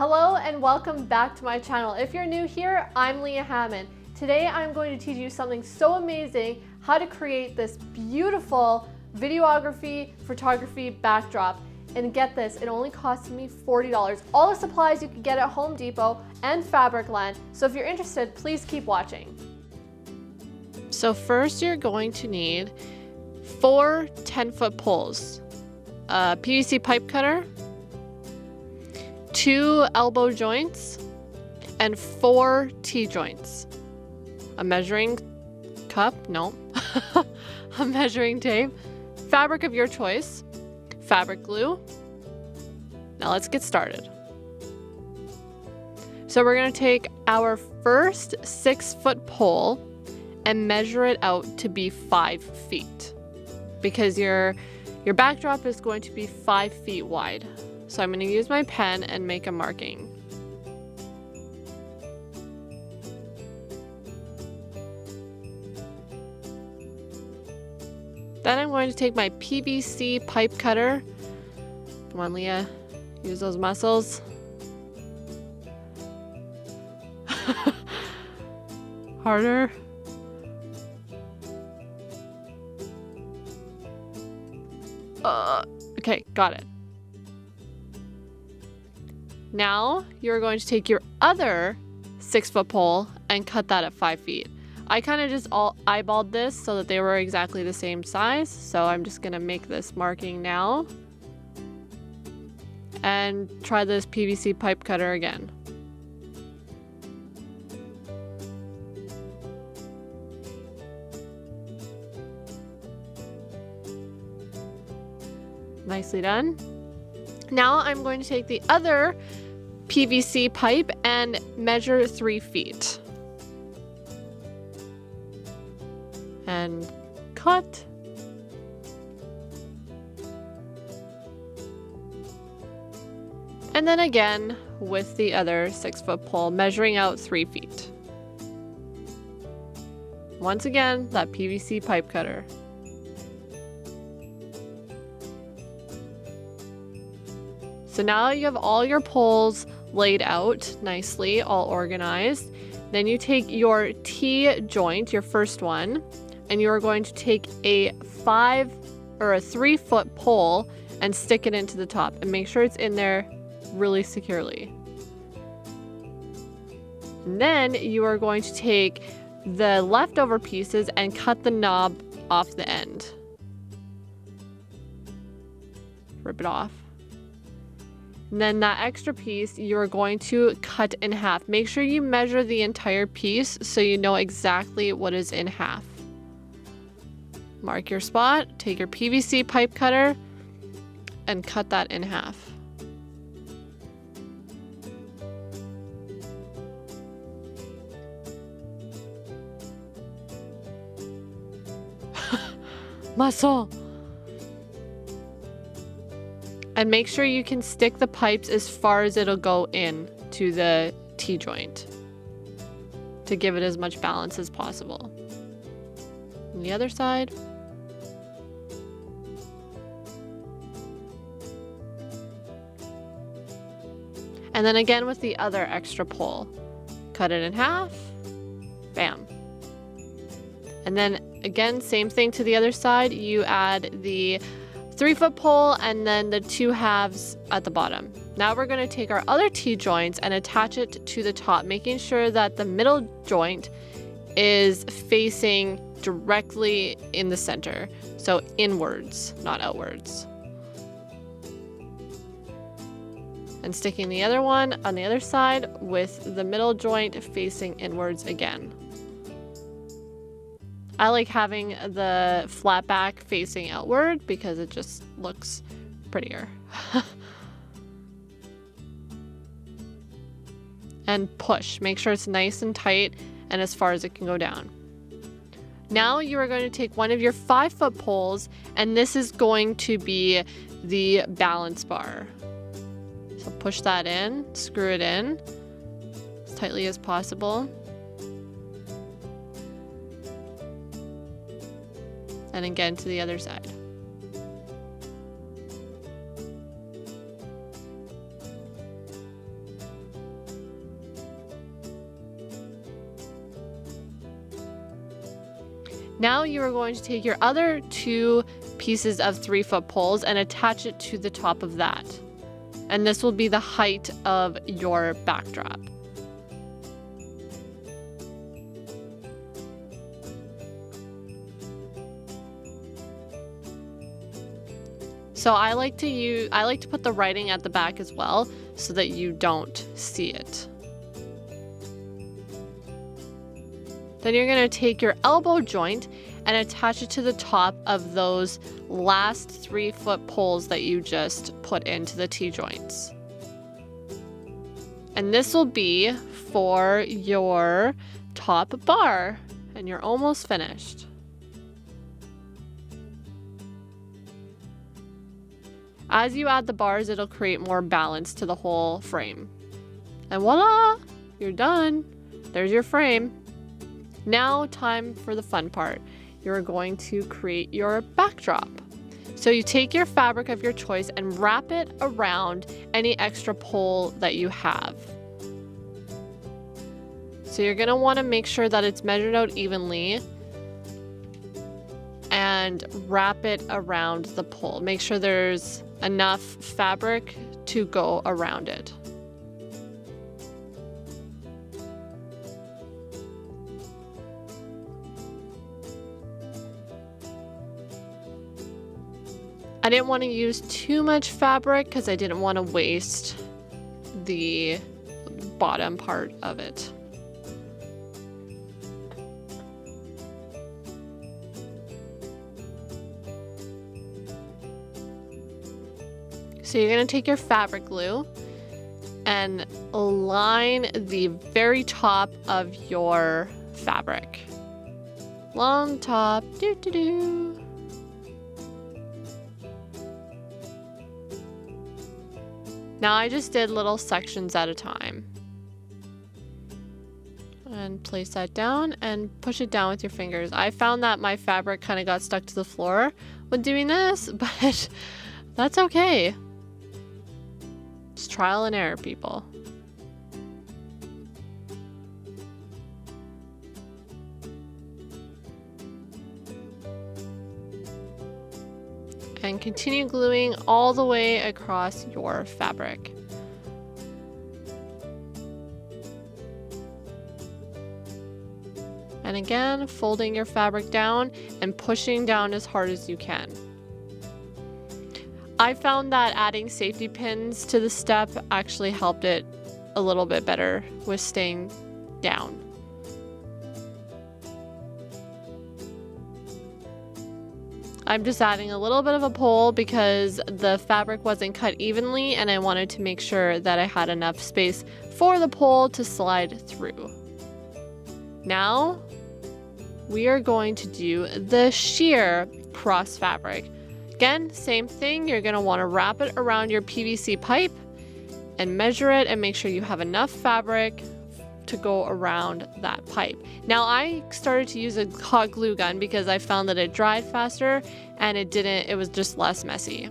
Hello and welcome back to my channel. If you're new here, I'm Leah Hammond. Today I'm going to teach you something so amazing, how to create this beautiful videography, photography backdrop. And get this, it only cost me $40. All the supplies you can get at Home Depot and Fabricland. So if you're interested, please keep watching. So first you're going to need 4 10-foot poles, a PVC pipe cutter, 2 elbow joints, and 4 T-joints. A measuring cup, no, a measuring tape, fabric of your choice, fabric glue. Now let's get started. So we're gonna take our first 6-foot pole and measure it out to be 5 feet because your backdrop is going to be 5 feet wide. So I'm going to use my pen and make a marking. Then I'm going to take my PVC pipe cutter. Come on, Leah, use those muscles. Harder. Okay, got it. Now you're going to take your other 6-foot pole and cut that at 5 feet. I kind of just eyeballed this so that they were exactly the same size. So I'm just gonna make this marking now and try this PVC pipe cutter again. Nicely done. Now I'm going to take the other PVC pipe and measure 3 feet. And cut. And then again with the other 6-foot pole, measuring out 3 feet. Once again, that PVC pipe cutter. So now you have all your poles laid out nicely, all organized. Then you take your T-joint, your first one, and you are going to take a 3-foot pole and stick it into the top and make sure it's in there really securely. And then you are going to take the leftover pieces and cut the knob off the end. Rip it off. And then that extra piece you're going to cut in half. Make sure you measure the entire piece so you know exactly what is in half. Mark your spot, take your PVC pipe cutter, and cut that in half. Muscle! And make sure you can stick the pipes as far as it'll go in to the T-joint to give it as much balance as possible. On the other side. And then again with the other extra pole. Cut it in half. Bam. And then again, same thing to the other side. You add the 3-foot pole and then the 2 halves at the bottom. Now we're going to take our other T-joints and attach it to the top, making sure that the middle joint is facing directly in the center. So inwards, not outwards. And sticking the other one on the other side with the middle joint facing inwards again. I like having the flat back facing outward because it just looks prettier. And push. Make sure it's nice and tight and as far as it can go down. Now you are going to take one of your 5-foot poles and this is going to be the balance bar. So push that in, screw it in as tightly as possible. And again to the other side. Now you are going to take your other 2 pieces of 3-foot poles and attach it to the top of that. And this will be the height of your backdrop. So I like to put the writing at the back as well so that you don't see it. Then you're going to take your elbow joint and attach it to the top of those last 3-foot poles that you just put into the T-joints. And this will be for your top bar, and you're almost finished. As you add the bars, it'll create more balance to the whole frame. And voila! You're done. There's your frame. Now, time for the fun part. You're going to create your backdrop. So you take your fabric of your choice and wrap it around any extra pole that you have. So you're going to want to make sure that it's measured out evenly and wrap it around the pole. Make sure there's enough fabric to go around it. I didn't want to use too much fabric because I didn't want to waste the bottom part of it. So you're going to take your fabric glue and line the very top of your fabric. Long top, doo-doo-doo. Now I just did little sections at a time. And place that down and push it down with your fingers. I found that my fabric kind of got stuck to the floor when doing this, but that's okay. It's trial and error, people. And continue gluing all the way across your fabric. And again, folding your fabric down and pushing down as hard as you can. I found that adding safety pins to the step actually helped it a little bit better with staying down. I'm just adding a little bit of a pole because the fabric wasn't cut evenly and I wanted to make sure that I had enough space for the pole to slide through. Now we are going to do the sheer cross fabric. Again, same thing, you're going to want to wrap it around your PVC pipe and measure it and make sure you have enough fabric to go around that pipe. Now I started to use a hot glue gun because I found that it dried faster and it was just less messy.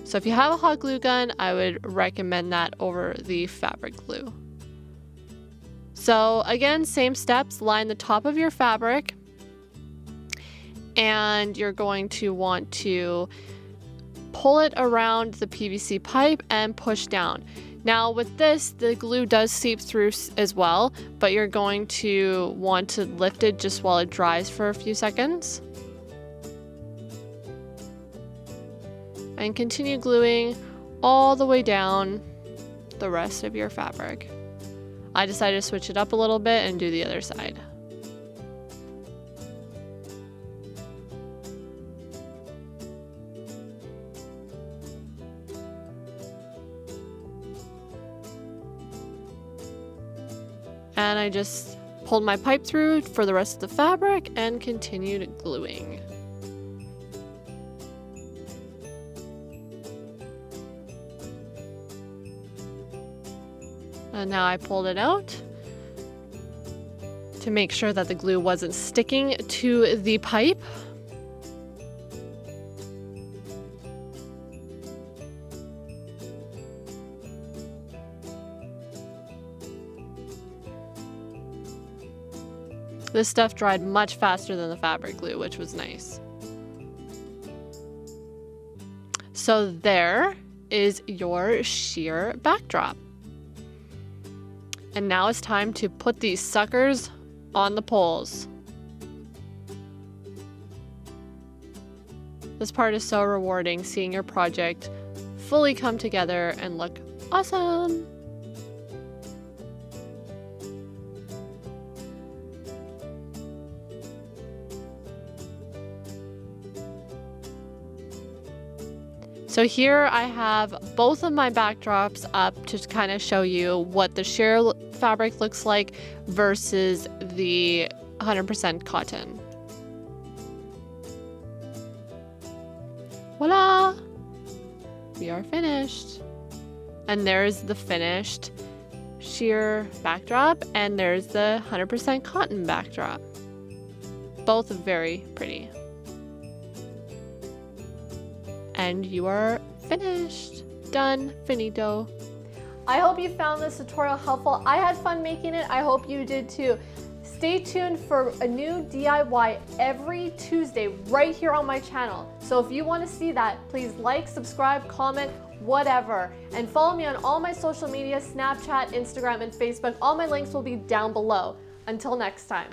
So if you have a hot glue gun, I would recommend that over the fabric glue. So again, same steps, line the top of your fabric and you're going to want to pull it around the PVC pipe and push down. Now with this, the glue does seep through as well, but you're going to want to lift it just while it dries for a few seconds. And continue gluing all the way down the rest of your fabric. I decided to switch it up a little bit and do the other side. And I just pulled my pipe through for the rest of the fabric and continued gluing. And now I pulled it out to make sure that the glue wasn't sticking to the pipe. This stuff dried much faster than the fabric glue, which was nice. So there is your sheer backdrop. And now it's time to put these suckers on the poles. This part is so rewarding, seeing your project fully come together and look awesome. So here I have both of my backdrops up to kind of show you what the sheer fabric looks like versus the 100% cotton. Voila! We are finished. And there's the finished sheer backdrop, and there's the 100% cotton backdrop. Both very pretty. And you are finished. Done. Finito. I hope you found this tutorial helpful. I had fun making it. I hope you did too. Stay tuned for a new DIY every Tuesday right here on my channel. So if you want to see that, please like, subscribe, comment, whatever. And follow me on all my social media, Snapchat, Instagram, and Facebook. All my links will be down below. Until next time.